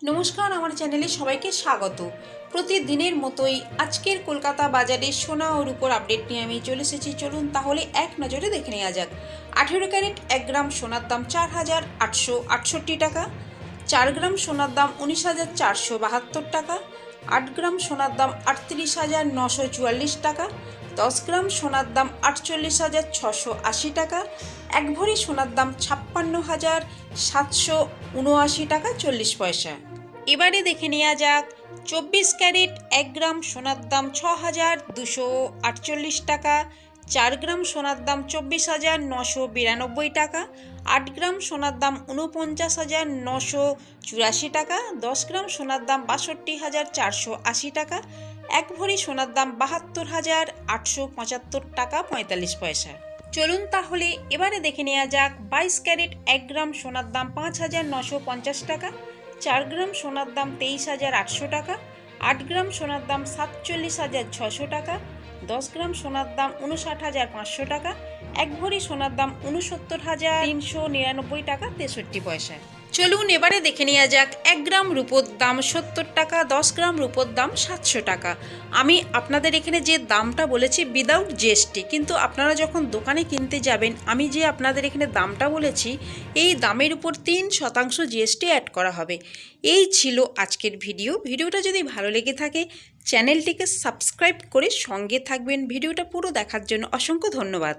নমস্কার, আমার চ্যানেলে সবাইকে স্বাগত। প্রতিদিনের মতোই আজকের কলকাতা বাজারে সোনা ও রূপোর আপডেট নিয়ে আমি চলে এসেছি। চলুন তাহলে এক নজরে দেখে নেওয়া যাক। 18 ক্যারেট 1 গ্রাম সোনার দাম 4,868 টাকা, 4 গ্রাম সোনার দাম 19,472 টাকা, 8 গ্রাম সোনার দাম 38,944 টাকা, 10 গ্রাম সোনার দাম 48,680 টাকা, 1 ভরি সোনার দাম 56,779 টাকা 40 পয়সা। এবারে দেখে নেওয়া যাক 24 ক্যারেট 1 গ্রাম সোনার দাম 6,248 টাকা, 4 গ্রাম সোনার দাম 24,992 টাকা, 8 গ্রাম সোনার দাম 49,984 টাকা, 10 গ্রাম সোনার দাম 62,480 টাকা, 1 ভরি সোনার দাম 72,875 টাকা 45 পয়সা। চলুন তাহলে এবারে দেখে নেওয়া যাক 22 ক্যারেট 1 গ্রাম সোনার দাম 5,950 টাকা, 4 গ্রাম সোনার দাম 23,800 টাকা, 8 গ্রাম সোনার দাম 47,600 টাকা, 10 গ্রাম সোনার দাম 59,500 টাকা, 1 ভরি সোনার দাম 69,399 টাকা 63 পয়সা। চলুন এবারে দেখে নেওয়া যাক 1 গ্রাম রূপোর দাম 70 টাকা, 10 গ্রাম রূপোর দাম 700 টাকা। আমি আপনাদের এখানে যে দামটা বলেছি উইদাউট জিএসটি, কিন্তু আপনারা যখন দোকানে কিনতে যাবেন আমি যে আপনাদের এখানে দামটা বলেছি এই দামের উপর 3% জিএসটি অ্যাড করা হবে। এই ছিল আজকের ভিডিওটা যদি ভালো লেগে থাকে চ্যানেলটিকে সাবস্ক্রাইব করে সঙ্গে থাকবেন। ভিডিওটা পুরো দেখার জন্য অসংখ্য ধন্যবাদ।